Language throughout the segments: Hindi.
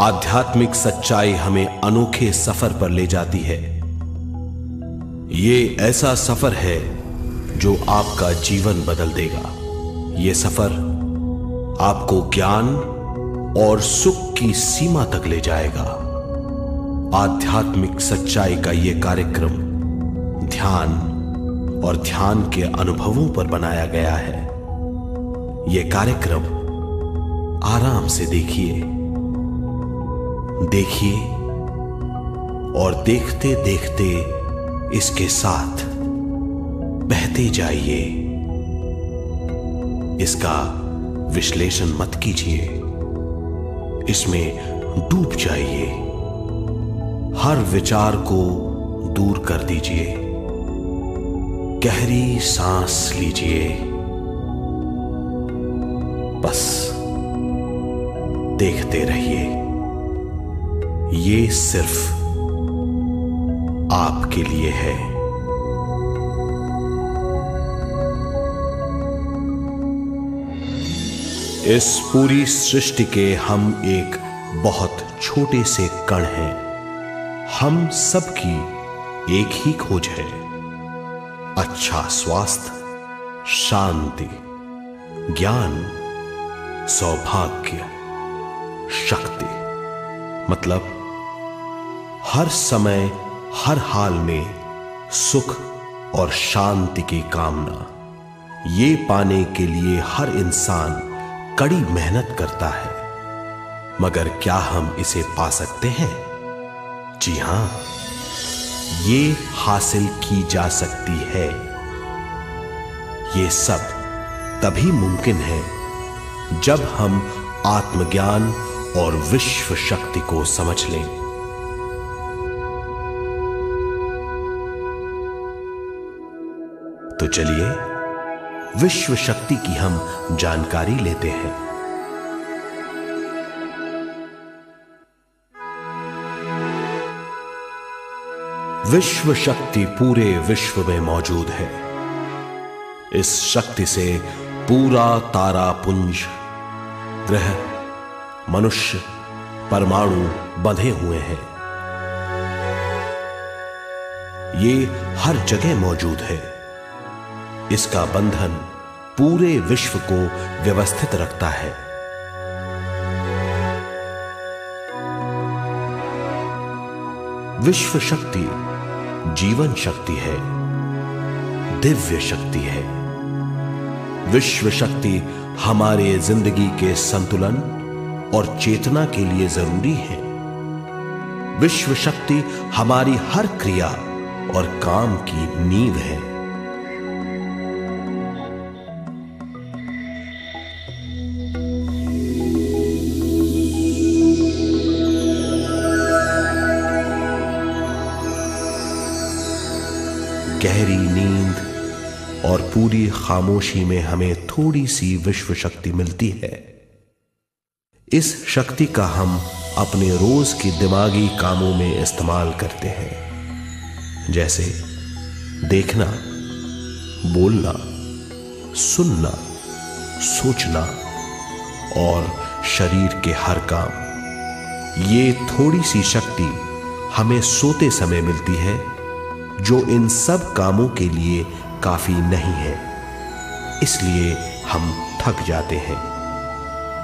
आध्यात्मिक सच्चाई हमें अनोखे सफर पर ले जाती है। ये ऐसा सफर है जो आपका जीवन बदल देगा। ये सफर आपको ज्ञान और सुख की सीमा तक ले जाएगा। आध्यात्मिक सच्चाई का ये कार्यक्रम ध्यान और ध्यान के अनुभवों पर बनाया गया है। ये कार्यक्रम आराम से देखिए और देखते देखते इसके साथ बहते जाइए। इसका विश्लेषण मत कीजिए, इसमें डूब जाइए। हर विचार को दूर कर दीजिए। गहरी सांस लीजिए। बस देखते रहिए। ये सिर्फ आपके लिए है। इस पूरी सृष्टि के हम एक बहुत छोटे से कण हैं। हम सबकी एक ही खोज है, अच्छा स्वास्थ्य, शांति, ज्ञान, सौभाग्य, शक्ति। मतलब हर समय हर हाल में सुख और शांति की कामना। ये पाने के लिए हर इंसान कड़ी मेहनत करता है, मगर क्या हम इसे पा सकते हैं? जी हां, ये हासिल की जा सकती है। ये सब तभी मुमकिन है जब हम आत्मज्ञान और विश्व शक्ति को समझ लें। तो चलिए विश्व शक्ति की हम जानकारी लेते हैं। विश्व शक्ति पूरे विश्व में मौजूद है। इस शक्ति से पूरा तारापुंज, ग्रह, मनुष्य, परमाणु बंधे हुए हैं। ये हर जगह मौजूद है। इसका बंधन पूरे विश्व को व्यवस्थित रखता है। विश्व शक्ति जीवन शक्ति है, दिव्य शक्ति है। विश्व शक्ति हमारे जिंदगी के संतुलन और चेतना के लिए जरूरी है। विश्व शक्ति हमारी हर क्रिया और काम की नींव है। गहरी नींद और पूरी खामोशी में हमें थोड़ी सी विश्व शक्ति मिलती है। इस शक्ति का हम अपने रोज के दिमागी कामों में इस्तेमाल करते हैं, जैसे देखना, बोलना, सुनना, सोचना और शरीर के हर काम। ये थोड़ी सी शक्ति हमें सोते समय मिलती है, जो इन सब कामों के लिए काफी नहीं है। इसलिए हम थक जाते हैं,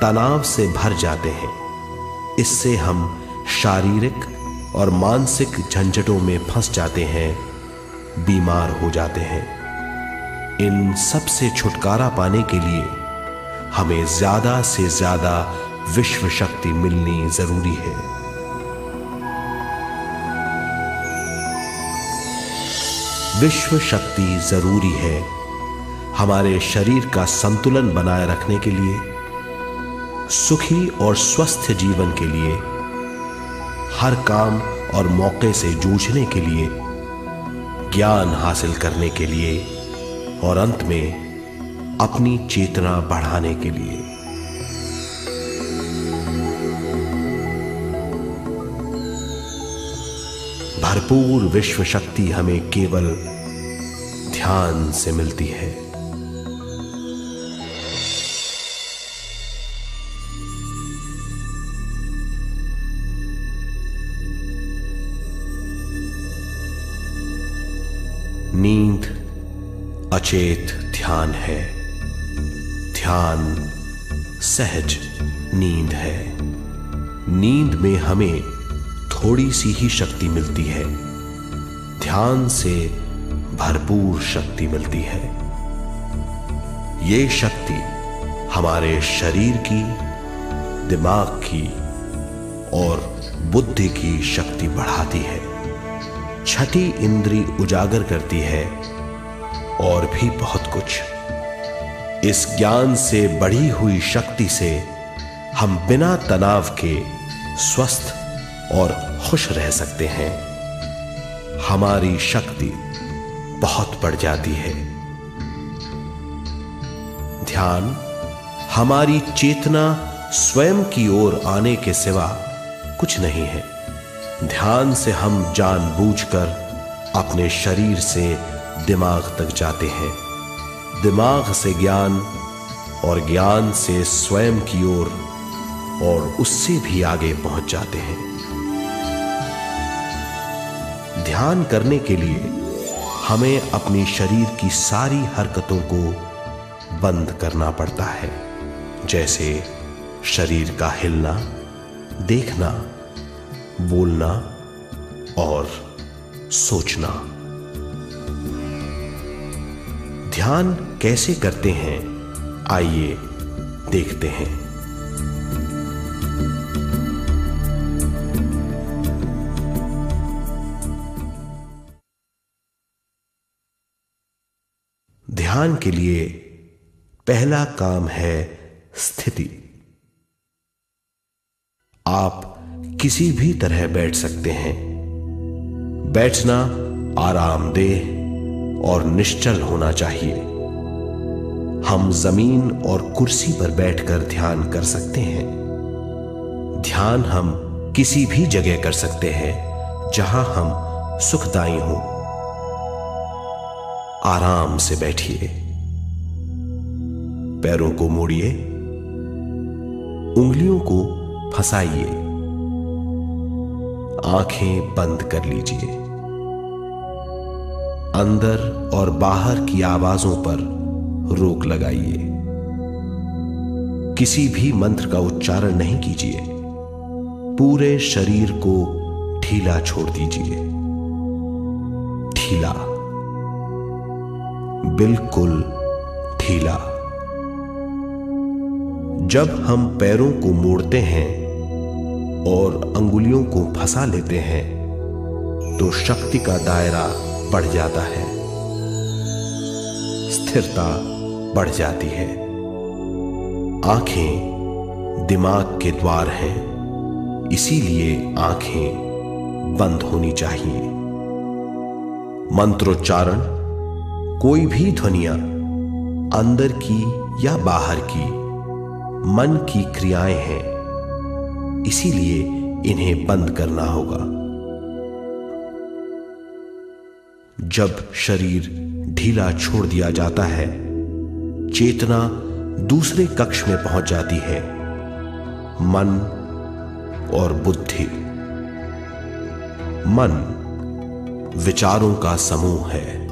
तनाव से भर जाते हैं। इससे हम शारीरिक और मानसिक झंझटों में फंस जाते हैं, बीमार हो जाते हैं। इन सब से छुटकारा पाने के लिए हमें ज्यादा से ज्यादा विश्व शक्ति मिलनी जरूरी है। विश्व शक्ति जरूरी है हमारे शरीर का संतुलन बनाए रखने के लिए, सुखी और स्वस्थ जीवन के लिए, हर काम और मौके से जूझने के लिए, ज्ञान हासिल करने के लिए और अंत में अपनी चेतना बढ़ाने के लिए। भरपूर विश्व शक्ति हमें केवल ध्यान से मिलती है। नींद अचेत ध्यान है, ध्यान सहज नींद है। नींद में हमें थोड़ी सी ही शक्ति मिलती है, ध्यान से भरपूर शक्ति मिलती है। ये शक्ति हमारे शरीर की, दिमाग की और बुद्धि की शक्ति बढ़ाती है, छठी इंद्री उजागर करती है और भी बहुत कुछ। इस ज्ञान से बढ़ी हुई शक्ति से हम बिना तनाव के स्वस्थ और खुश रह सकते हैं। हमारी शक्ति बहुत बढ़ जाती है। ध्यान हमारी चेतना स्वयं की ओर आने के सिवा कुछ नहीं है। ध्यान से हम जानबूझकर अपने शरीर से दिमाग तक जाते हैं, दिमाग से ज्ञान और ज्ञान से स्वयं की ओर और उससे भी आगे पहुंच जाते हैं। ध्यान करने के लिए हमें अपने शरीर की सारी हरकतों को बंद करना पड़ता है, जैसे शरीर का हिलना, देखना, बोलना और सोचना। ध्यान कैसे करते हैं, आइए देखते हैं। ध्यान के लिए पहला काम है स्थिति। आप किसी भी तरह बैठ सकते हैं। बैठना आरामदेह और निश्चल होना चाहिए। हम जमीन और कुर्सी पर बैठकर ध्यान कर सकते हैं। ध्यान हम किसी भी जगह कर सकते हैं जहां हम सुखदायी हों। आराम से बैठिए, पैरों को मोड़िए, उंगलियों को फंसाइए, आंखें बंद कर लीजिए। अंदर और बाहर की आवाजों पर रोक लगाइए। किसी भी मंत्र का उच्चारण नहीं कीजिए। पूरे शरीर को ढीला छोड़ दीजिए। ढीला, बिल्कुल ढीला। जब हम पैरों को मोड़ते हैं और अंगुलियों को फंसा लेते हैं तो शक्ति का दायरा बढ़ जाता है, स्थिरता बढ़ जाती है। आंखें दिमाग के द्वार हैं, इसीलिए आंखें बंद होनी चाहिए। मंत्रोच्चारण, कोई भी ध्वनियां अंदर की या बाहर की मन की क्रियाएं हैं, इसीलिए इन्हें बंद करना होगा। जब शरीर ढीला छोड़ दिया जाता है, चेतना दूसरे कक्ष में पहुंच जाती है, मन और बुद्धि। मन विचारों का समूह है।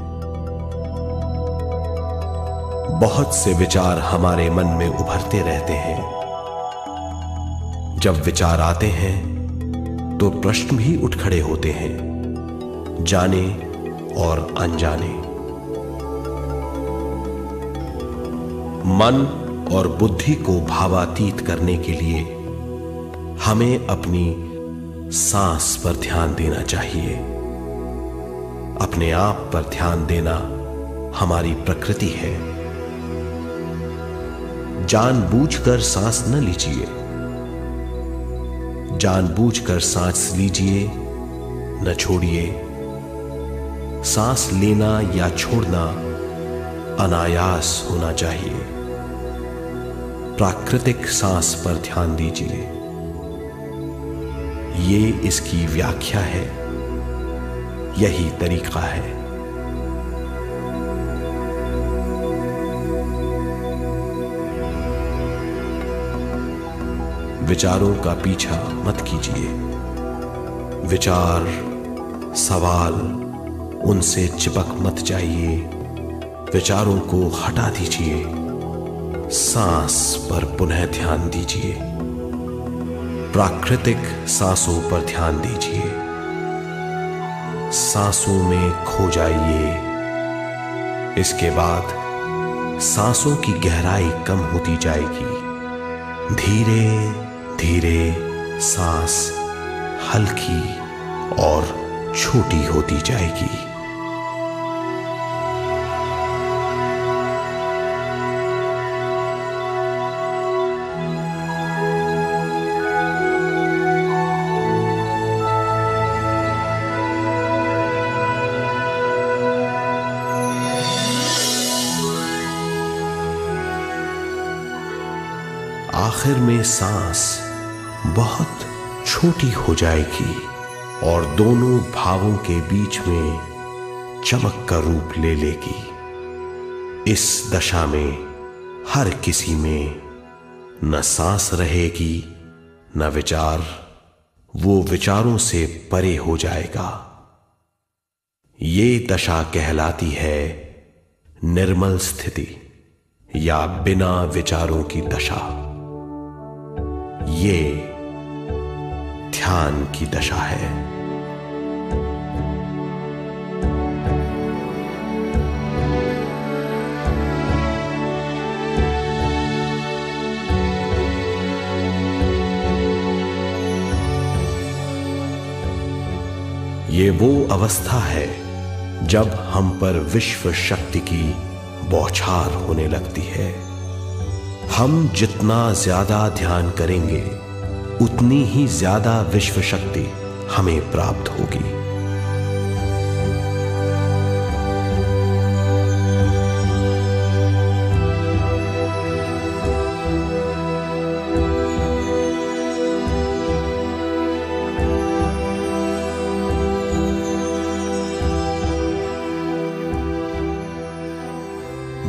बहुत से विचार हमारे मन में उभरते रहते हैं। जब विचार आते हैं तो प्रश्न भी उठ खड़े होते हैं, जाने और अनजाने। मन और बुद्धि को भावातीत करने के लिए हमें अपनी सांस पर ध्यान देना चाहिए। अपने आप पर ध्यान देना हमारी प्रकृति है। जानबूझकर सांस न लीजिए। जानबूझकर सांस लीजिए, न छोड़िए। सांस लेना या छोड़ना अनायास होना चाहिए। प्राकृतिक सांस पर ध्यान दीजिए। ये इसकी व्याख्या है, यही तरीका है। विचारों का पीछा मत कीजिए। विचार, सवाल उनसे चिपक मत जाइए, विचारों को हटा दीजिए, सांस पर पुनः ध्यान दीजिए, प्राकृतिक सांसों पर ध्यान दीजिए, सांसों में खो जाइए। इसके बाद सांसों की गहराई कम होती जाएगी, धीरे धीरे सांस हल्की और छोटी होती जाएगी। आखिर में सांस बहुत छोटी हो जाएगी और दोनों भावों के बीच में चमक का रूप ले लेगी। इस दशा में हर किसी में न सांस रहेगी न विचार, वो विचारों से परे हो जाएगा। ये दशा कहलाती है निर्मल स्थिति या बिना विचारों की दशा। ये ध्यान की दशा है। ये वो अवस्था है जब हम पर विश्व शक्ति की बौछार होने लगती है। हम जितना ज्यादा ध्यान करेंगे उतनी ही ज्यादा विश्व शक्ति हमें प्राप्त होगी।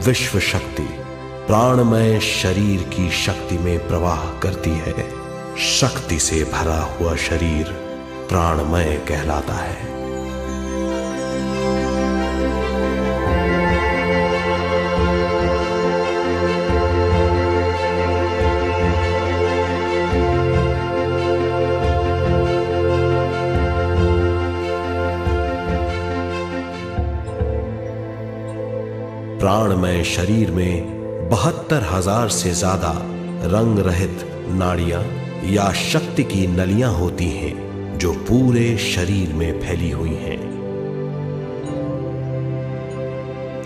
विश्व शक्ति प्राणमय शरीर की शक्ति में प्रवाह करती है। शक्ति से भरा हुआ शरीर प्राणमय कहलाता है। प्राणमय शरीर में 72,000 से ज्यादा रंग रहित नाड़ियां या शक्ति की नलियां होती हैं जो पूरे शरीर में फैली हुई हैं।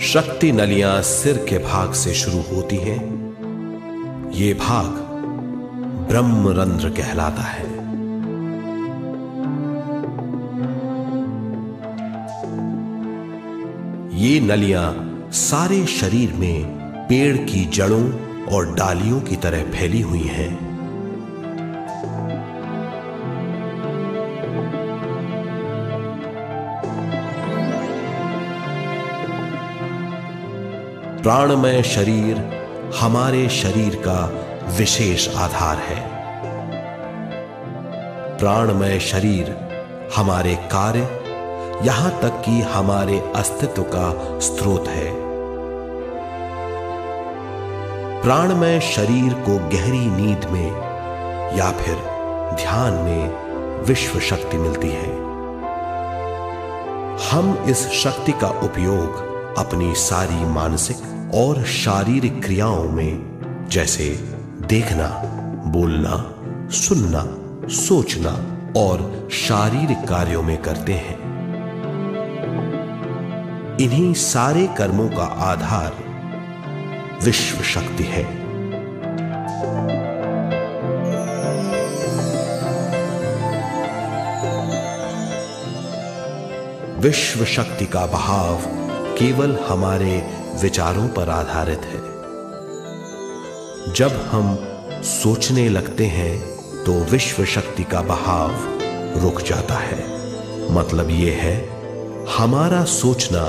शक्ति नलियां सिर के भाग से शुरू होती हैं। ये भाग ब्रह्मरंध्र कहलाता है। ये नलियां सारे शरीर में पेड़ की जड़ों और डालियों की तरह फैली हुई हैं। प्राणमय शरीर हमारे शरीर का विशेष आधार है। प्राणमय शरीर हमारे कार्य, यहां तक कि हमारे अस्तित्व का स्रोत है। प्राणमय शरीर को गहरी नींद में या फिर ध्यान में विश्व शक्ति मिलती है। हम इस शक्ति का उपयोग अपनी सारी मानसिक और शारीरिक क्रियाओं में, जैसे देखना, बोलना, सुनना, सोचना और शारीरिक कार्यों में करते हैं। इन्हीं सारे कर्मों का आधार विश्व शक्ति है। विश्व शक्ति का बहाव केवल हमारे विचारों पर आधारित है। जब हम सोचने लगते हैं तो विश्व शक्ति का बहाव रुक जाता है। मतलब यह है, हमारा सोचना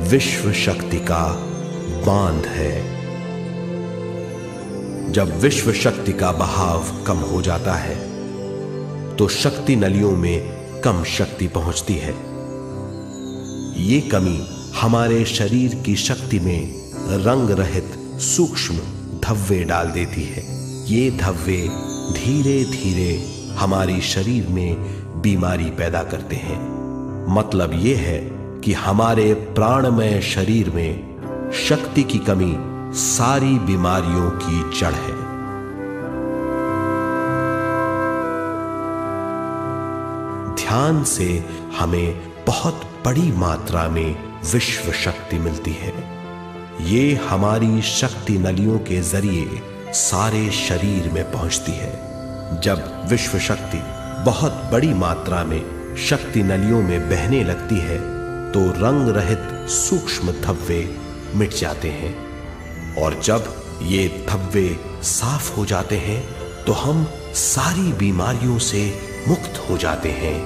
विश्व शक्ति का बांध है। जब विश्व शक्ति का बहाव कम हो जाता है तो शक्ति नलियों में कम शक्ति पहुंचती है। ये कमी हमारे शरीर की शक्ति में रंग रहित सूक्ष्म धब्बे डाल देती है। ये धब्बे धीरे धीरे हमारे शरीर में बीमारी पैदा करते हैं। मतलब ये है कि हमारे प्राणमय शरीर में शक्ति की कमी सारी बीमारियों की जड़ है। ध्यान से हमें बहुत बड़ी मात्रा में विश्व शक्ति मिलती है। ये हमारी शक्ति नलियों के जरिए सारे शरीर में पहुंचती है। जब विश्व शक्ति बहुत बड़ी मात्रा में शक्ति नलियों में बहने लगती है तो रंग रहित सूक्ष्म धब्बे मिट जाते हैं, और जब ये धब्बे साफ हो जाते हैं तो हम सारी बीमारियों से मुक्त हो जाते हैं।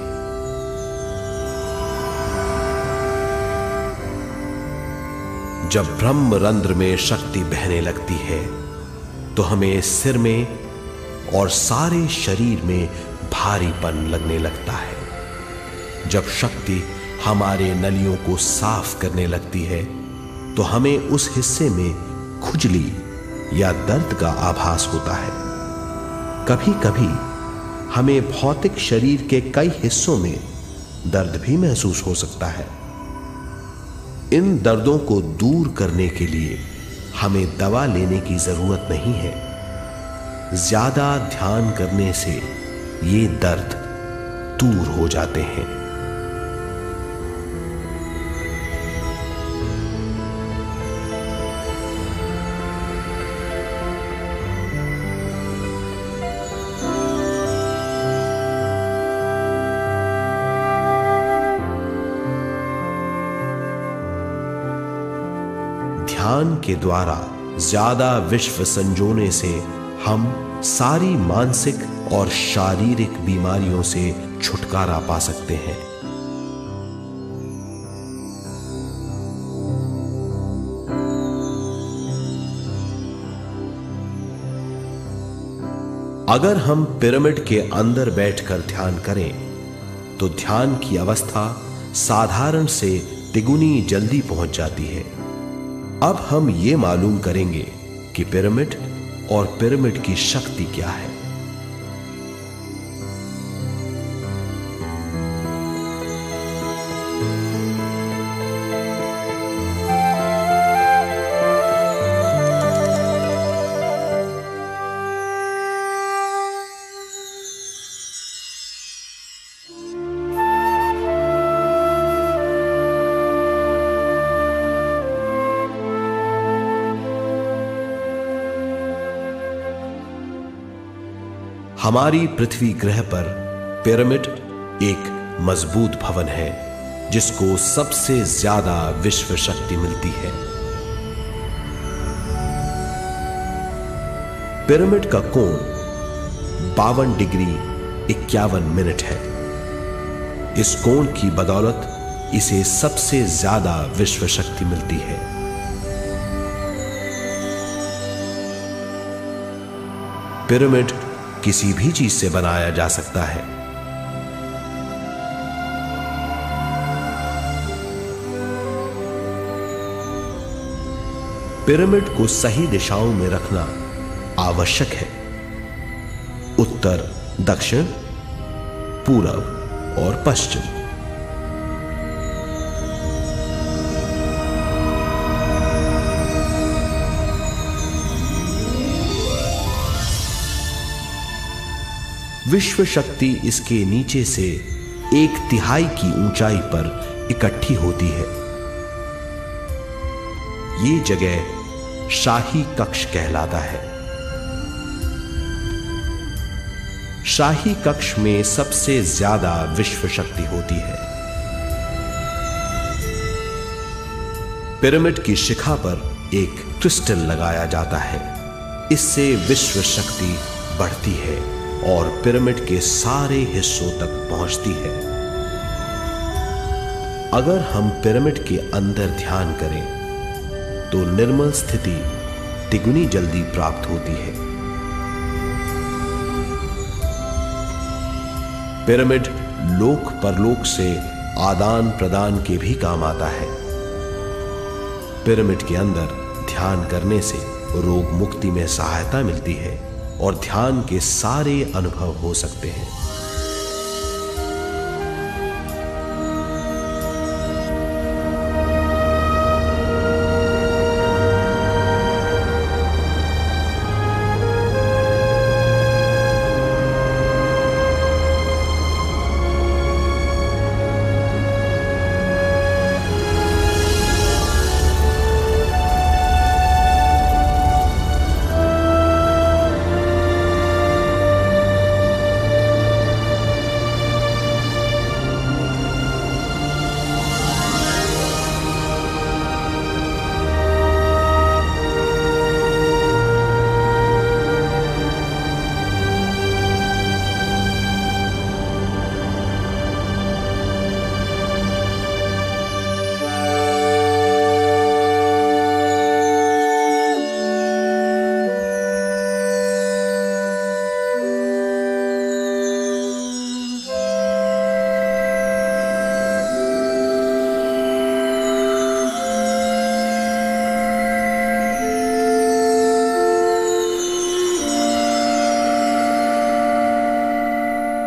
जब ब्रह्म रंध्र में शक्ति बहने लगती है तो हमें सिर में और सारे शरीर में भारीपन लगने लगता है। जब शक्ति हमारे नलियों को साफ करने लगती है तो हमें उस हिस्से में खुजली या दर्द का आभास होता है। कभी कभी हमें भौतिक शरीर के कई हिस्सों में दर्द भी महसूस हो सकता है। इन दर्दों को दूर करने के लिए हमें दवा लेने की जरूरत नहीं है। ज्यादा ध्यान करने से ये दर्द दूर हो जाते हैं। ध्यान के द्वारा ज्यादा विश्व संजोने से हम सारी मानसिक और शारीरिक बीमारियों से छुटकारा पा सकते हैं। अगर हम पिरामिड के अंदर बैठकर ध्यान करें तो ध्यान की अवस्था साधारण से तिगुनी जल्दी पहुंच जाती है। अब हम ये मालूम करेंगे कि पिरामिड और पिरामिड की शक्ति क्या है। हमारी पृथ्वी ग्रह पर पिरामिड एक मजबूत भवन है जिसको सबसे ज्यादा विश्व शक्ति मिलती है। पिरामिड का कोण 52 डिग्री 51 मिनट है। इस कोण की बदौलत इसे सबसे ज्यादा विश्व शक्ति मिलती है। पिरामिड किसी भी चीज से बनाया जा सकता है। पिरामिड को सही दिशाओं में रखना आवश्यक है। उत्तर, दक्षिण, पूरब और पश्चिम। विश्व शक्ति इसके नीचे से 1/3 की ऊंचाई पर इकट्ठी होती है। ये जगह शाही कक्ष कहलाता है। शाही कक्ष में सबसे ज्यादा विश्व शक्ति होती है। पिरामिड की शिखा पर एक क्रिस्टल लगाया जाता है। इससे विश्व शक्ति बढ़ती है और पिरामिड के सारे हिस्सों तक पहुंचती है। अगर हम पिरामिड के अंदर ध्यान करें तो निर्मल स्थिति तिगुनी जल्दी प्राप्त होती है। पिरामिड लोक परलोक से आदान प्रदान के भी काम आता है। पिरामिड के अंदर ध्यान करने से रोग मुक्ति में सहायता मिलती है और ध्यान के सारे अनुभव हो सकते हैं।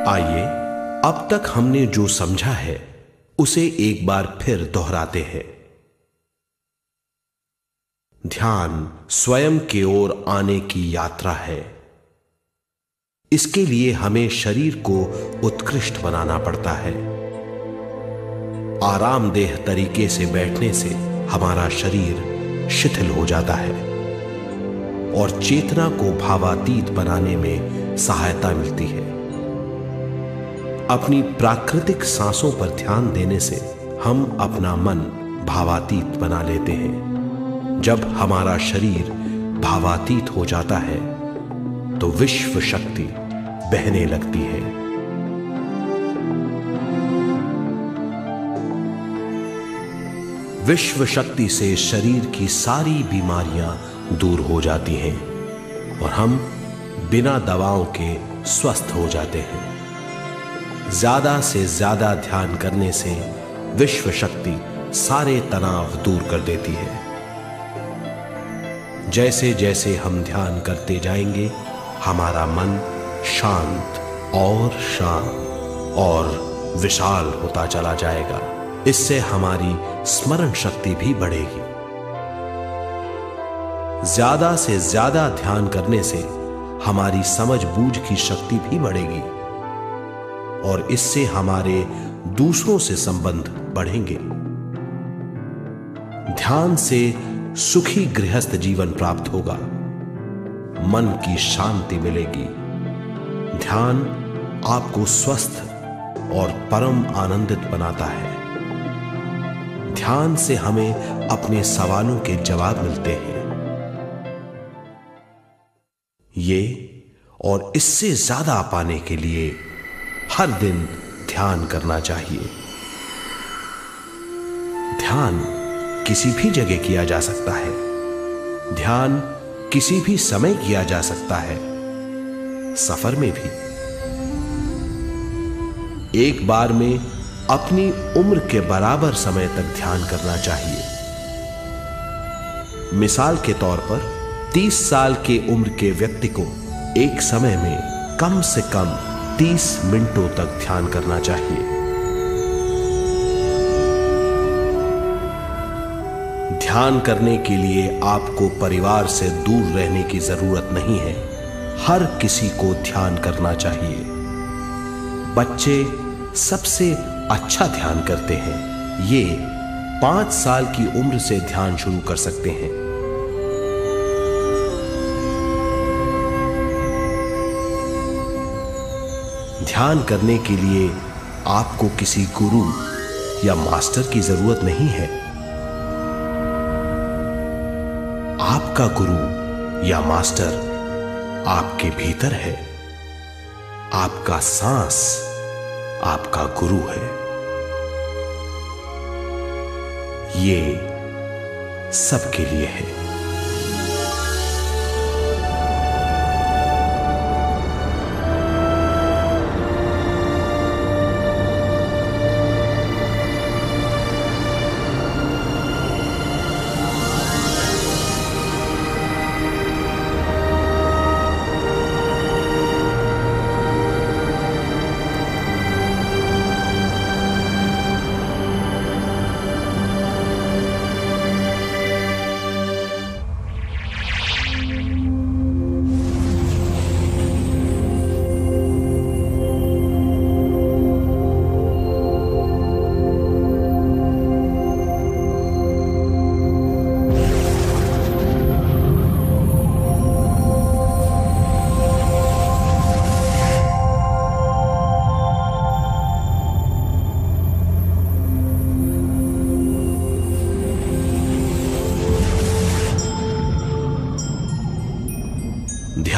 आइए अब तक हमने जो समझा है उसे एक बार फिर दोहराते हैं। ध्यान स्वयं की ओर आने की यात्रा है। इसके लिए हमें शरीर को उत्कृष्ट बनाना पड़ता है। आरामदेह तरीके से बैठने से हमारा शरीर शिथिल हो जाता है और चेतना को भावातीत बनाने में सहायता मिलती है। अपनी प्राकृतिक सांसों पर ध्यान देने से हम अपना मन भावातीत बना लेते हैं। जब हमारा शरीर भावातीत हो जाता है तो विश्व शक्ति बहने लगती है। विश्व शक्ति से शरीर की सारी बीमारियां दूर हो जाती हैं और हम बिना दवाओं के स्वस्थ हो जाते हैं। ज्यादा से ज्यादा ध्यान करने से विश्व शक्ति सारे तनाव दूर कर देती है। जैसे जैसे हम ध्यान करते जाएंगे हमारा मन शांत और विशाल होता चला जाएगा। इससे हमारी स्मरण शक्ति भी बढ़ेगी। ज्यादा से ज्यादा ध्यान करने से हमारी समझ बूझ की शक्ति भी बढ़ेगी और इससे हमारे दूसरों से संबंध बढ़ेंगे। ध्यान से सुखी गृहस्थ जीवन प्राप्त होगा, मन की शांति मिलेगी। ध्यान आपको स्वस्थ और परम आनंदित बनाता है। ध्यान से हमें अपने सवालों के जवाब मिलते हैं। ये और इससे ज्यादा पाने के लिए हर दिन ध्यान करना चाहिए। ध्यान किसी भी जगह किया जा सकता है। ध्यान किसी भी समय किया जा सकता है, सफर में भी। एक बार में अपनी उम्र के बराबर समय तक ध्यान करना चाहिए। मिसाल के तौर पर 30 साल के उम्र के व्यक्ति को एक समय में कम से कम 30 मिनटों तक ध्यान करना चाहिए। ध्यान करने के लिए आपको परिवार से दूर रहने की जरूरत नहीं है। हर किसी को ध्यान करना चाहिए। बच्चे सबसे अच्छा ध्यान करते हैं। ये 5 साल की उम्र से ध्यान शुरू कर सकते हैं। ध्यान करने के लिए आपको किसी गुरु या मास्टर की जरूरत नहीं है। आपका गुरु या मास्टर आपके भीतर है। आपका सांस आपका गुरु है। ये सबके लिए है।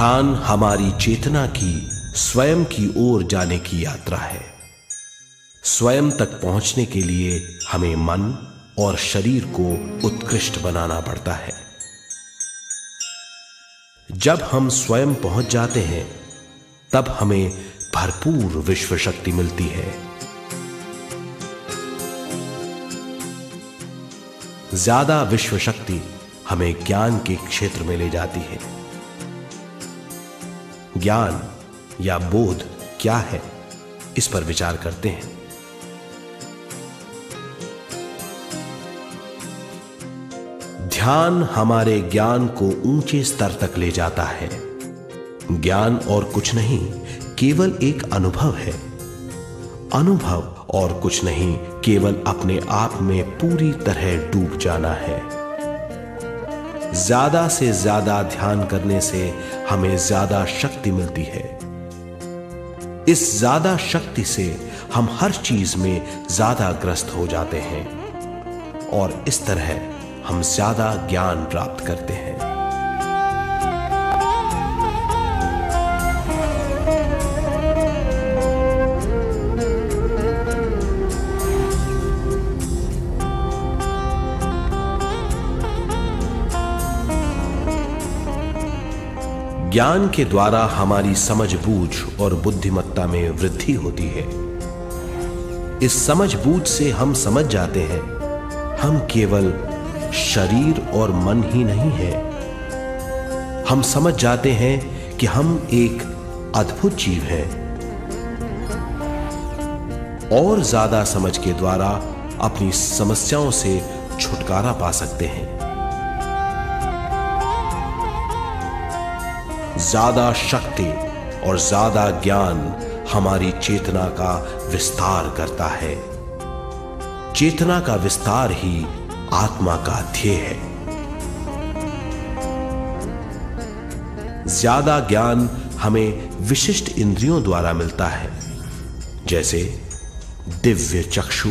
ध्यान हमारी चेतना की स्वयं की ओर जाने की यात्रा है। स्वयं तक पहुंचने के लिए हमें मन और शरीर को उत्कृष्ट बनाना पड़ता है। जब हम स्वयं पहुंच जाते हैं तब हमें भरपूर विश्व शक्ति मिलती है। ज्यादा विश्व शक्ति हमें ज्ञान के क्षेत्र में ले जाती है। ज्ञान या बोध क्या है, इस पर विचार करते हैं। ध्यान हमारे ज्ञान को ऊंचे स्तर तक ले जाता है। ज्ञान और कुछ नहीं, केवल एक अनुभव है। अनुभव और कुछ नहीं, केवल अपने आप में पूरी तरह डूब जाना है। ज्यादा से ज्यादा ध्यान करने से हमें ज्यादा शक्ति मिलती है। इस ज्यादा शक्ति से हम हर चीज में ज्यादा ग्रस्त हो जाते हैं और इस तरह हम ज्यादा ज्ञान प्राप्त करते हैं। ज्ञान के द्वारा हमारी समझबूझ और बुद्धिमत्ता में वृद्धि होती है। इस समझबूझ से हम समझ जाते हैं हम केवल शरीर और मन ही नहीं है। हम समझ जाते हैं कि हम एक अद्भुत जीव हैं। और ज्यादा समझ के द्वारा अपनी समस्याओं से छुटकारा पा सकते हैं। ज्यादा शक्ति और ज्यादा ज्ञान हमारी चेतना का विस्तार करता है। चेतना का विस्तार ही आत्मा का ध्येय है। ज्यादा ज्ञान हमें विशिष्ट इंद्रियों द्वारा मिलता है, जैसे दिव्य चक्षु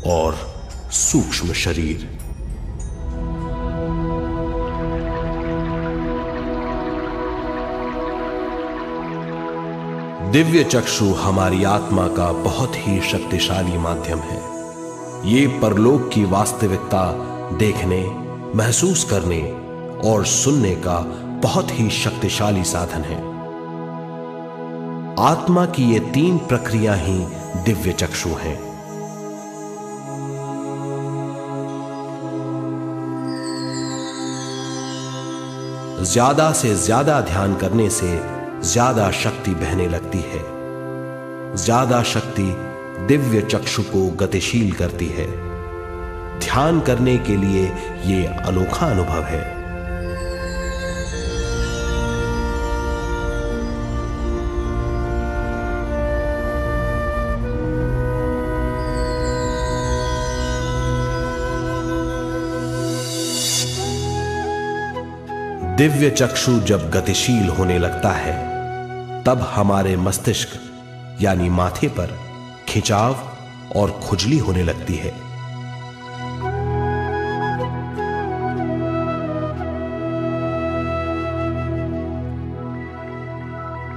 और सूक्ष्म शरीर। दिव्य चक्षु हमारी आत्मा का बहुत ही शक्तिशाली माध्यम है। ये परलोक की वास्तविकता देखने, महसूस करने और सुनने का बहुत ही शक्तिशाली साधन है। आत्मा की ये तीन प्रक्रिया ही दिव्य चक्षु हैं। ज्यादा से ज्यादा ध्यान करने से ज्यादा शक्ति बहने लगती है। ज्यादा शक्ति दिव्य चक्षु को गतिशील करती है। ध्यान करने के लिए यह अनोखा अनुभव है। दिव्य चक्षु जब गतिशील होने लगता है तब हमारे मस्तिष्क यानी माथे पर खिंचाव और खुजली होने लगती है।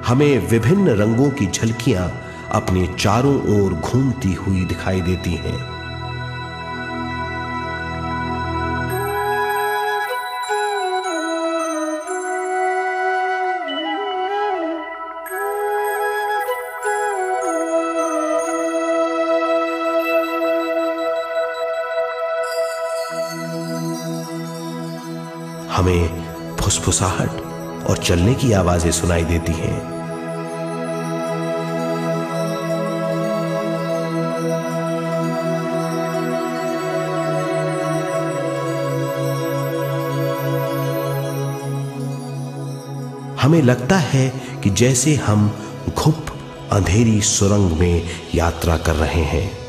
हमें विभिन्न रंगों की झलकियां अपने चारों ओर घूमती हुई दिखाई देती हैं। हमें फुसफुसाहट और चलने की आवाजें सुनाई देती हैं। हमें लगता है कि जैसे हम घुप अंधेरी सुरंग में यात्रा कर रहे हैं।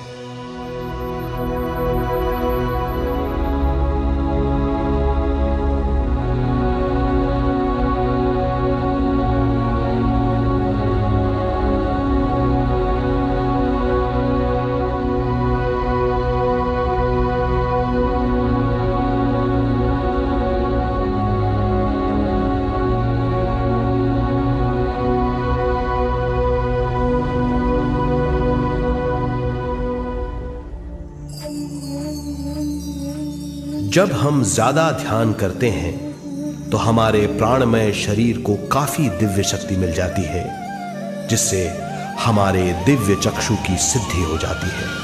जब हम ज्यादा ध्यान करते हैं तो हमारे प्राणमय शरीर को काफी दिव्य शक्ति मिल जाती है, जिससे हमारे दिव्य चक्षु की सिद्धि हो जाती है।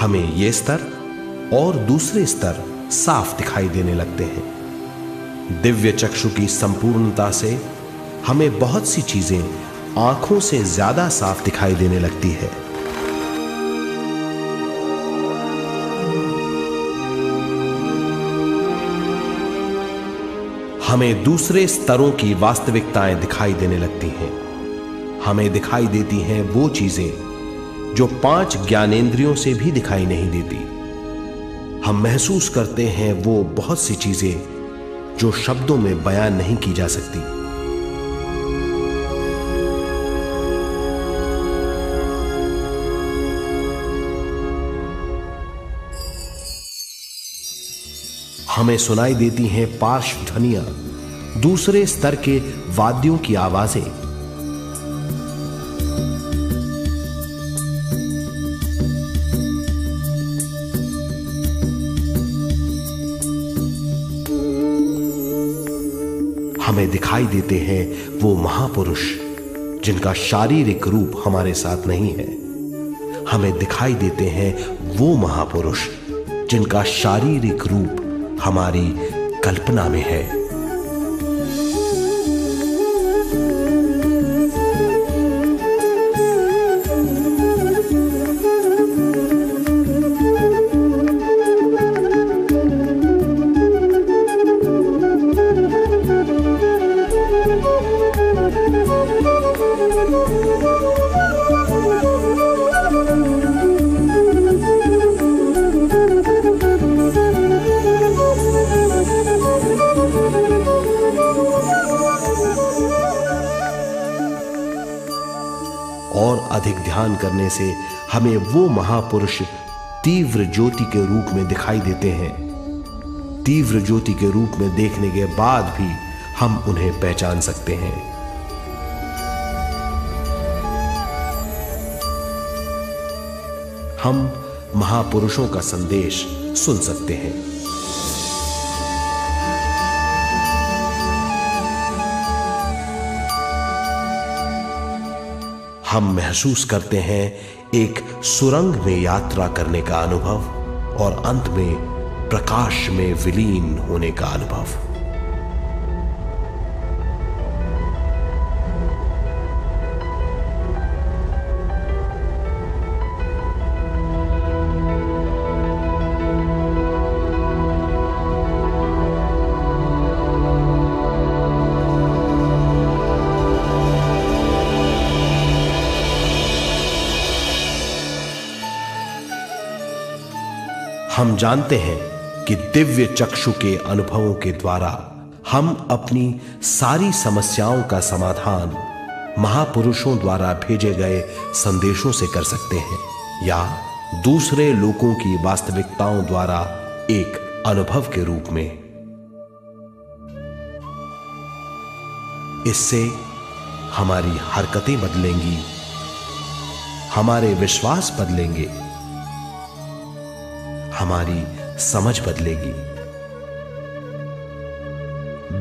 हमें ये स्तर और दूसरे स्तर साफ दिखाई देने लगते हैं। दिव्य चक्षु की संपूर्णता से हमें बहुत सी चीजें आंखों से ज्यादा साफ दिखाई देने लगती है। हमें दूसरे स्तरों की वास्तविकताएं दिखाई देने लगती हैं। हमें दिखाई देती हैं वो चीजें जो 5 ज्ञानेंद्रियों से भी दिखाई नहीं देती। हम महसूस करते हैं वो बहुत सी चीजें जो शब्दों में बयान नहीं की जा सकती। हमें सुनाई देती हैं पार्श्व ध्वनियां, दूसरे स्तर के वाद्यों की आवाजें। हमें दिखाई देते हैं वो महापुरुष जिनका शारीरिक रूप हमारे साथ नहीं है। हमें दिखाई देते हैं वो महापुरुष जिनका शारीरिक रूप हमारी कल्पना में है। और अधिक ध्यान करने से हमें वो महापुरुष तीव्र ज्योति के रूप में दिखाई देते हैं। तीव्र ज्योति के रूप में देखने के बाद भी हम उन्हें पहचान सकते हैं। हम महापुरुषों का संदेश सुन सकते हैं। हम महसूस करते हैं एक सुरंग में यात्रा करने का अनुभव और अंत में प्रकाश में विलीन होने का अनुभव। हम जानते हैं कि दिव्य चक्षु के अनुभवों के द्वारा हम अपनी सारी समस्याओं का समाधान महापुरुषों द्वारा भेजे गए संदेशों से कर सकते हैं, या दूसरे लोगों की वास्तविकताओं द्वारा एक अनुभव के रूप में। इससे हमारी हरकतें बदलेंगी, हमारे विश्वास बदलेंगे, हमारी समझ बदलेगी।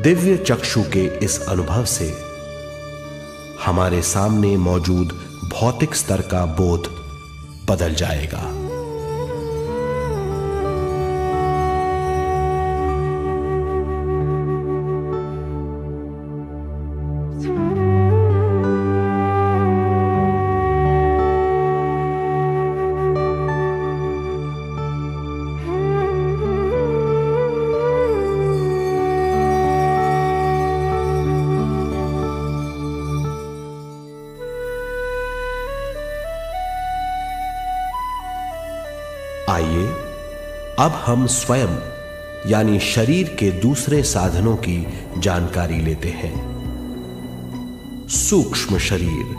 दिव्य चक्षु के इस अनुभव से हमारे सामने मौजूद भौतिक स्तर का बोध बदल जाएगा। आइए अब हम स्वयं यानी शरीर के दूसरे साधनों की जानकारी लेते हैं। सूक्ष्म शरीर,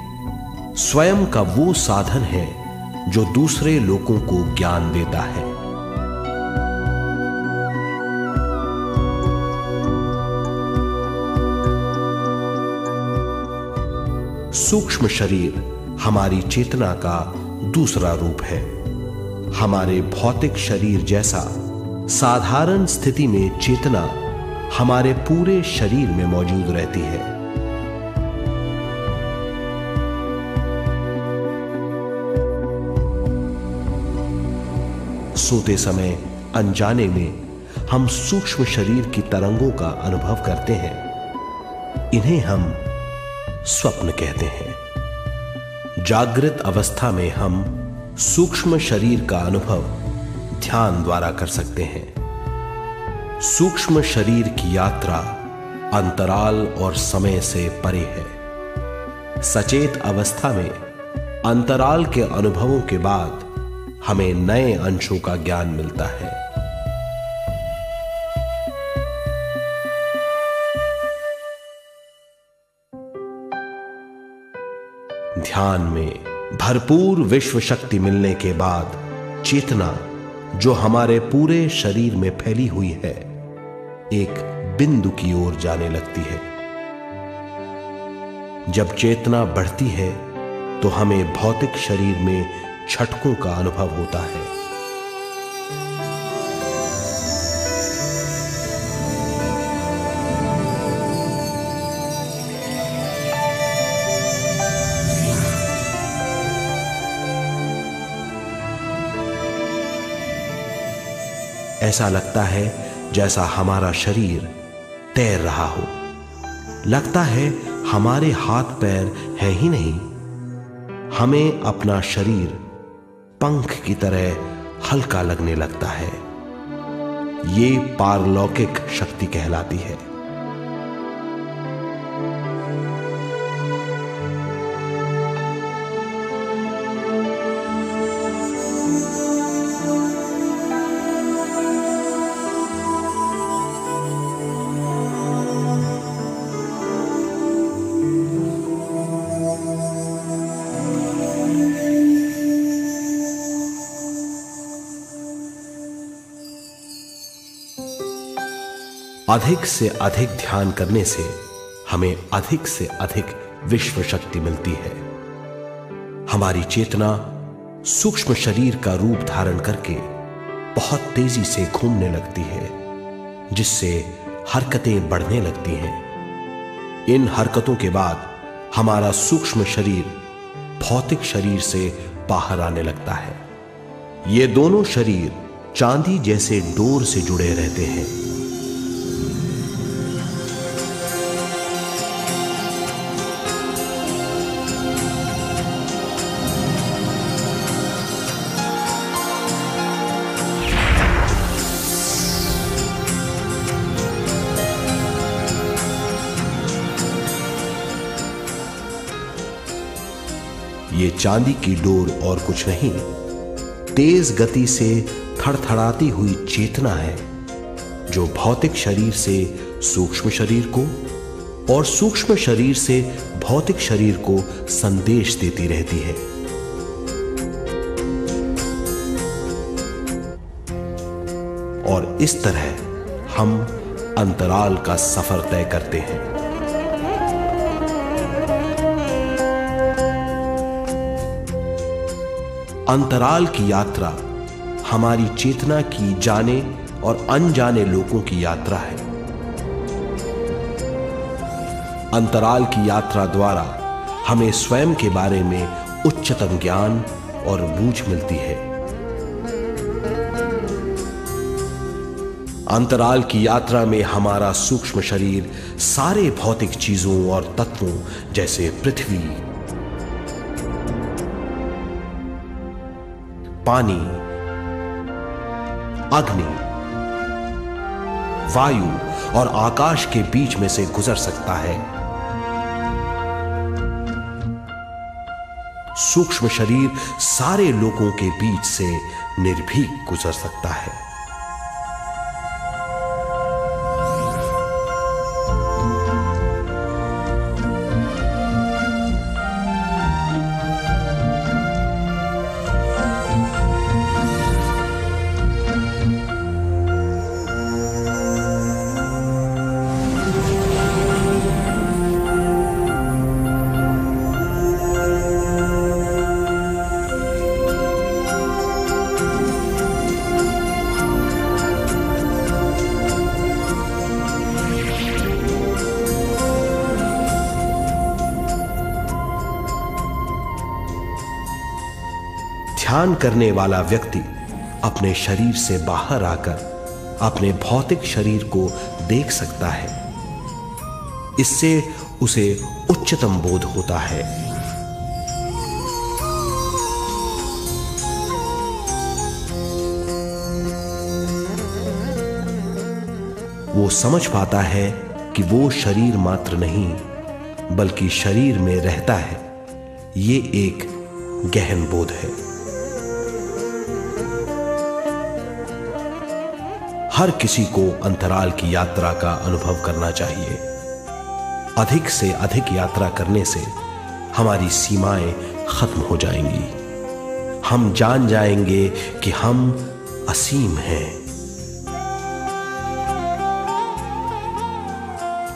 स्वयं का वो साधन है जो दूसरे लोगों को ज्ञान देता है। सूक्ष्म शरीर हमारी चेतना का दूसरा रूप है। हमारे भौतिक शरीर जैसा साधारण स्थिति में चेतना हमारे पूरे शरीर में मौजूद रहती है। सोते समय अनजाने में हम सूक्ष्म शरीर की तरंगों का अनुभव करते हैं। इन्हें हम स्वप्न कहते हैं। जागृत अवस्था में हम सूक्ष्म शरीर का अनुभव ध्यान द्वारा कर सकते हैं। सूक्ष्म शरीर की यात्रा अंतराल और समय से परे है। सचेत अवस्था में अंतराल के अनुभवों के बाद हमें नए अंशों का ज्ञान मिलता है। ध्यान में भरपूर विश्व शक्ति मिलने के बाद चेतना जो हमारे पूरे शरीर में फैली हुई है एक बिंदु की ओर जाने लगती है। जब चेतना बढ़ती है तो हमें भौतिक शरीर में झटकों का अनुभव होता है। ऐसा लगता है जैसा हमारा शरीर तैर रहा हो। लगता है हमारे हाथ पैर हैं ही नहीं। हमें अपना शरीर पंख की तरह हल्का लगने लगता है। ये पारलौकिक शक्ति कहलाती है। अधिक से अधिक ध्यान करने से हमें अधिक से अधिक विश्व शक्ति मिलती है। हमारी चेतना सूक्ष्म शरीर का रूप धारण करके बहुत तेजी से घूमने लगती है, जिससे हरकतें बढ़ने लगती हैं। इन हरकतों के बाद हमारा सूक्ष्म शरीर भौतिक शरीर से बाहर आने लगता है। ये दोनों शरीर चांदी जैसे डोर से जुड़े रहते हैं। ये चांदी की डोर और कुछ नहीं, तेज गति से थड़थड़ाती हुई चेतना है जो भौतिक शरीर से सूक्ष्म शरीर को और सूक्ष्म शरीर से भौतिक शरीर को संदेश देती रहती है। और इस तरह हम अंतराल का सफर तय करते हैं। अंतराल की यात्रा हमारी चेतना की जाने और अनजाने लोगों की यात्रा है। अंतराल की यात्रा द्वारा हमें स्वयं के बारे में उच्चतम ज्ञान और बूझ मिलती है। अंतराल की यात्रा में हमारा सूक्ष्म शरीर सारे भौतिक चीजों और तत्वों जैसे पृथ्वी, पानी, अग्नि, वायु और आकाश के बीच में से गुजर सकता है। सूक्ष्म शरीर सारे लोगों के बीच से निर्भीक गुजर सकता है। ध्यान करने वाला व्यक्ति अपने शरीर से बाहर आकर अपने भौतिक शरीर को देख सकता है। इससे उसे उच्चतम बोध होता है। वो समझ पाता है कि वो शरीर मात्र नहीं बल्कि शरीर में रहता है। ये एक गहन बोध है। हर किसी को अंतराल की यात्रा का अनुभव करना चाहिए। अधिक से अधिक यात्रा करने से हमारी सीमाएं खत्म हो जाएंगी। हम जान जाएंगे कि हम असीम हैं।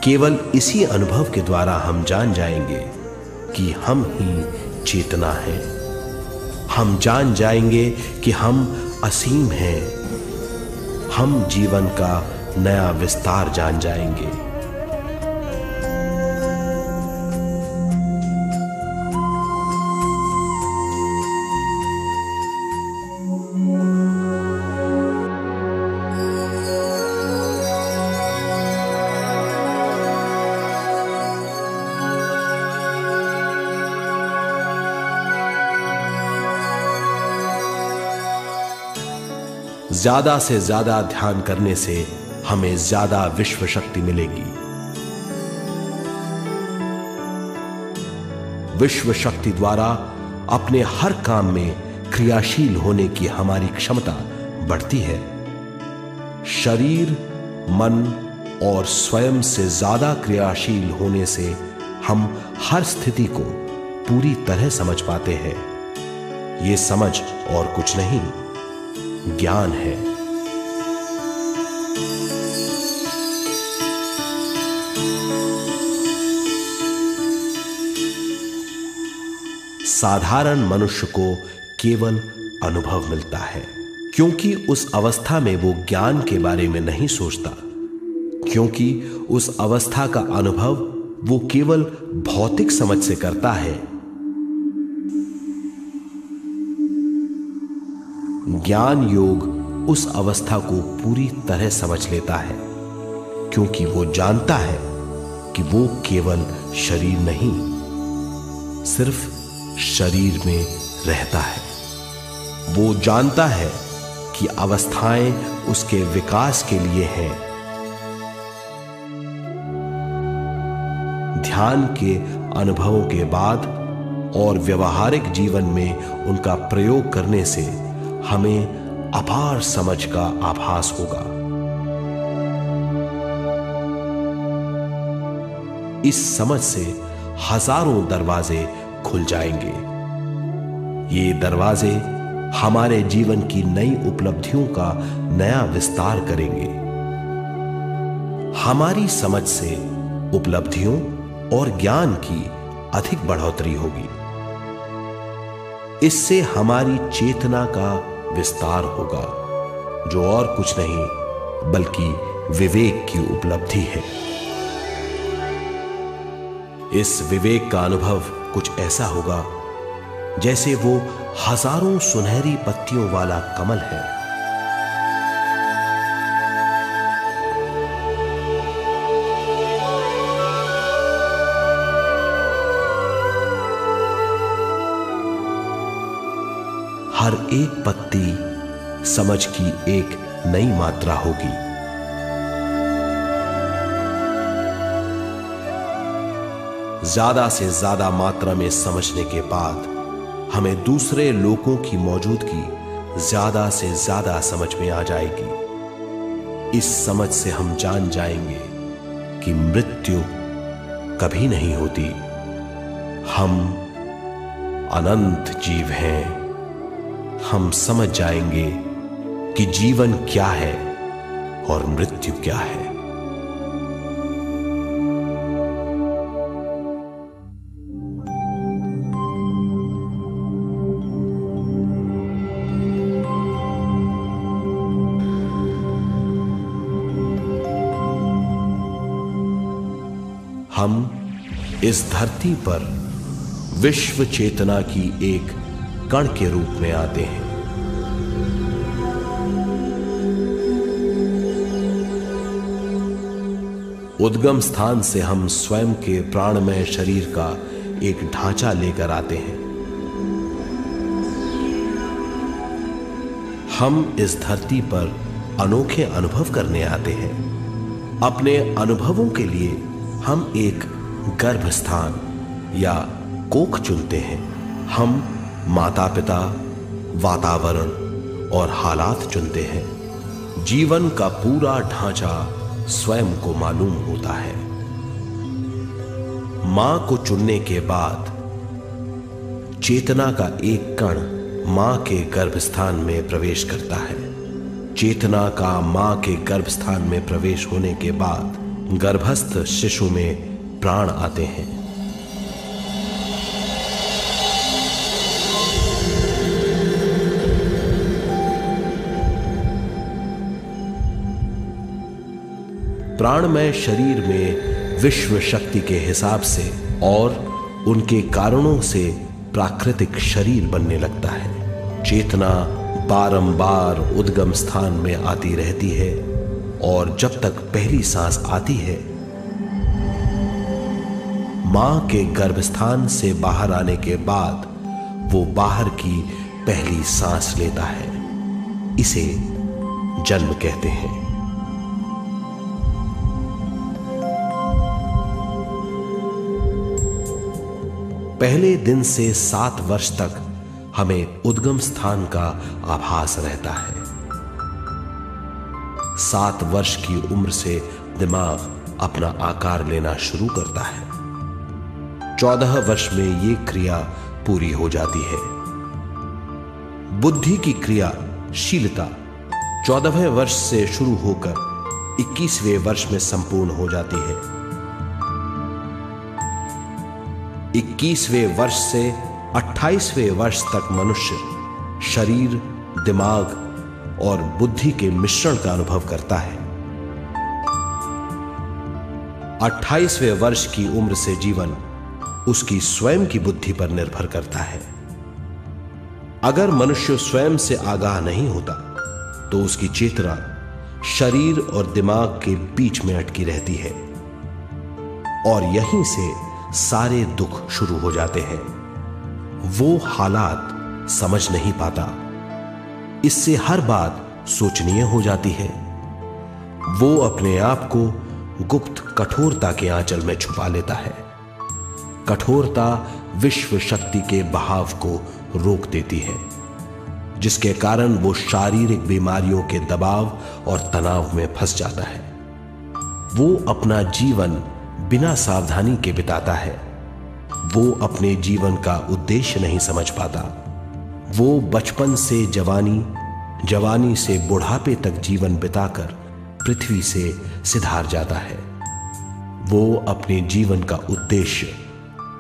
केवल इसी अनुभव के द्वारा हम जान जाएंगे कि हम ही चेतना है। हम जान जाएंगे कि हम असीम हैं। हम जीवन का नया विस्तार जान जाएंगे। ज्यादा से ज्यादा ध्यान करने से हमें ज्यादा विश्व शक्ति मिलेगी। विश्व शक्ति द्वारा अपने हर काम में क्रियाशील होने की हमारी क्षमता बढ़ती है। शरीर, मन और स्वयं से ज्यादा क्रियाशील होने से हम हर स्थिति को पूरी तरह समझ पाते हैं। ये समझ और कुछ नहीं, ज्ञान है। साधारण मनुष्य को केवल अनुभव मिलता है, क्योंकि उस अवस्था में वो ज्ञान के बारे में नहीं सोचता, क्योंकि उस अवस्था का अनुभव वो केवल भौतिक समझ से करता है। ज्ञान योग उस अवस्था को पूरी तरह समझ लेता है, क्योंकि वो जानता है कि वो केवल शरीर नहीं, सिर्फ शरीर में रहता है। वो जानता है कि अवस्थाएं उसके विकास के लिए हैं। ध्यान के अनुभवों के बाद और व्यवहारिक जीवन में उनका प्रयोग करने से हमें अपार समझ का आभास होगा। इस समझ से हजारों दरवाजे खुल जाएंगे। ये दरवाजे हमारे जीवन की नई उपलब्धियों का नया विस्तार करेंगे। हमारी समझ से उपलब्धियों और ज्ञान की अधिक बढ़ोतरी होगी। इससे हमारी चेतना का विस्तार होगा, जो और कुछ नहीं बल्कि विवेक की उपलब्धि है। इस विवेक का अनुभव कुछ ऐसा होगा जैसे वो हजारों सुनहरी पत्तियों वाला कमल है। हर एक पत्ती समझ की एक नई मात्रा होगी। ज्यादा से ज्यादा मात्रा में समझने के बाद हमें दूसरे लोगों की मौजूदगी ज्यादा से ज्यादा समझ में आ जाएगी। इस समझ से हम जान जाएंगे कि मृत्यु कभी नहीं होती। हम अनंत जीव हैं। हम समझ जाएंगे कि जीवन क्या है और मृत्यु क्या है। हम इस धरती पर विश्व चेतना की एक कण के रूप में आते हैं। उद्गम स्थान से हम स्वयं के प्राणमय शरीर का एक ढांचा लेकर आते हैं। हम इस धरती पर अनोखे अनुभव करने आते हैं। अपने अनुभवों के लिए हम एक गर्भ स्थान या कोख चुनते हैं। हम माता पिता, वातावरण और हालात चुनते हैं। जीवन का पूरा ढांचा स्वयं को मालूम होता है। मां को चुनने के बाद चेतना का एक कण मां के गर्भस्थान में प्रवेश करता है। चेतना का मां के गर्भस्थान में प्रवेश होने के बाद गर्भस्थ शिशु में प्राण आते हैं। प्राणमय शरीर में विश्व शक्ति के हिसाब से और उनके कारणों से प्राकृतिक शरीर बनने लगता है। चेतना बारंबार उद्गम स्थान में आती रहती है और जब तक पहली सांस आती है, मां के गर्भस्थान से बाहर आने के बाद वो बाहर की पहली सांस लेता है। इसे जन्म कहते हैं। पहले दिन से 7 वर्ष तक हमें उद्गम स्थान का आभास रहता है। 7 वर्ष की उम्र से दिमाग अपना आकार लेना शुरू करता है। 14 वर्ष में यह क्रिया पूरी हो जाती है। बुद्धि की क्रियाशीलता 14वें वर्ष से शुरू होकर 21वें वर्ष में संपूर्ण हो जाती है। 21वें वर्ष से 28वें वर्ष तक मनुष्य शरीर, दिमाग और बुद्धि के मिश्रण का अनुभव करता है। 28वें वर्ष की उम्र से जीवन उसकी स्वयं की बुद्धि पर निर्भर करता है। अगर मनुष्य स्वयं से आगाह नहीं होता तो उसकी चेतना शरीर और दिमाग के बीच में अटकी रहती है और यहीं से सारे दुख शुरू हो जाते हैं। वो हालात समझ नहीं पाता, इससे हर बात सोचनीय हो जाती है। वो अपने आप को गुप्त कठोरता के आंचल में छुपा लेता है। कठोरता विश्व शक्ति के बहाव को रोक देती है, जिसके कारण वो शारीरिक बीमारियों के दबाव और तनाव में फंस जाता है। वो अपना जीवन बिना सावधानी के बिताता है। वो अपने जीवन का उद्देश्य नहीं समझ पाता। वो बचपन से जवानी, जवानी से बुढ़ापे तक जीवन बिताकर पृथ्वी से सिधार जाता है। वो अपने जीवन का उद्देश्य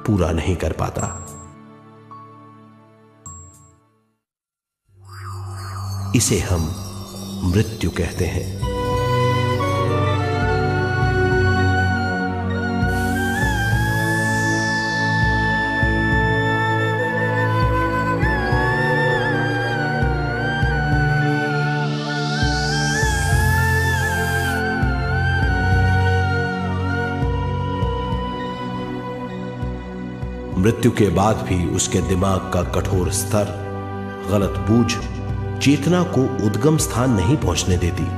पूरा नहीं कर पाता। इसे हम मृत्यु कहते हैं। मृत्यु के बाद भी उसके दिमाग का कठोर स्तर, गलत बूझ चेतना को उद्गम स्थान नहीं पहुंचने देती।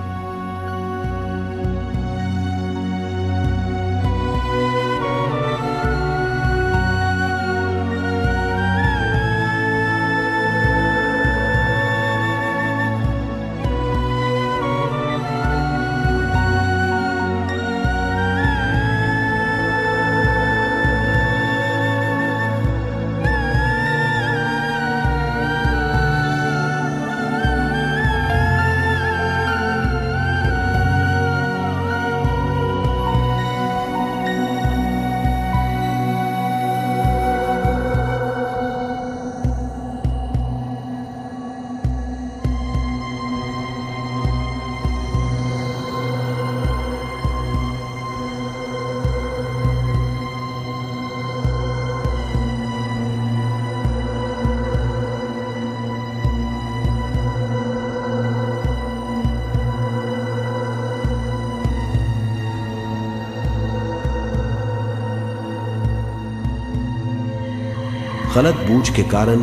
गलत बूझ के कारण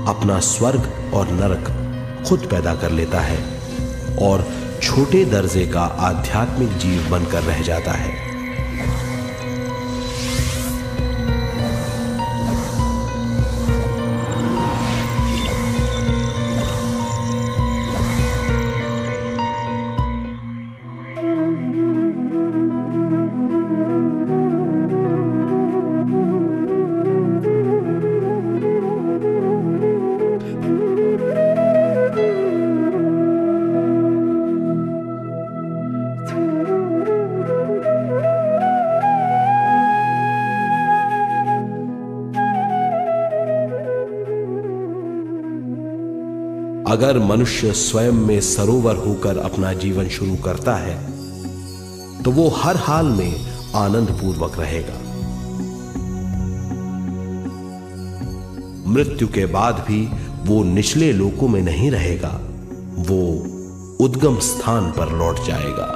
अपना स्वर्ग और नरक खुद पैदा कर लेता है और छोटे दर्जे का आध्यात्मिक जीव बनकर रह जाता है। अगर मनुष्य स्वयं में सरोवर होकर अपना जीवन शुरू करता है तो वो हर हाल में आनंद पूर्वक रहेगा। मृत्यु के बाद भी वो निचले लोकों में नहीं रहेगा, वो उद्गम स्थान पर लौट जाएगा।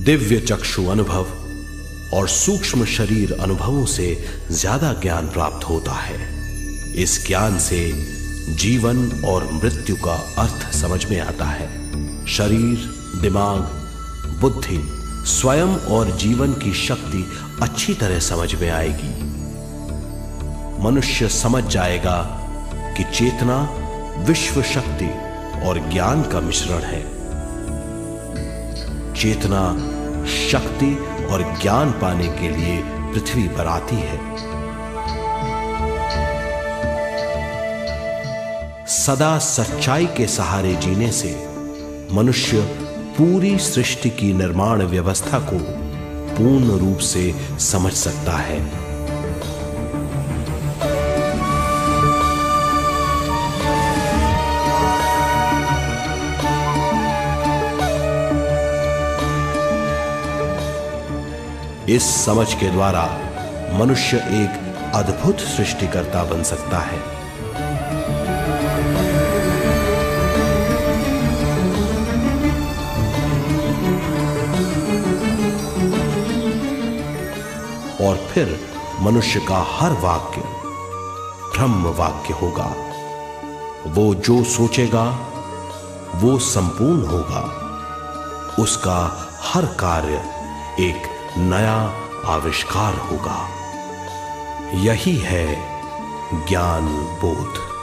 दिव्य चक्षु अनुभव और सूक्ष्म शरीर अनुभवों से ज्यादा ज्ञान प्राप्त होता है। इस ज्ञान से जीवन और मृत्यु का अर्थ समझ में आता है। शरीर, दिमाग, बुद्धि, स्वयं और जीवन की शक्ति अच्छी तरह समझ में आएगी। मनुष्य समझ जाएगा कि चेतना विश्व शक्ति और ज्ञान का मिश्रण है। चेतना शक्ति और ज्ञान पाने के लिए पृथ्वी पर आती है। सदा सच्चाई के सहारे जीने से मनुष्य पूरी सृष्टि की निर्माण व्यवस्था को पूर्ण रूप से समझ सकता है। इस समझ के द्वारा मनुष्य एक अद्भुत सृष्टिकर्ता बन सकता है। और फिर मनुष्य का हर वाक्य ब्रह्म वाक्य होगा। वो जो सोचेगा वो संपूर्ण होगा। उसका हर कार्य एक नया आविष्कार होगा। यही है ज्ञान बोध।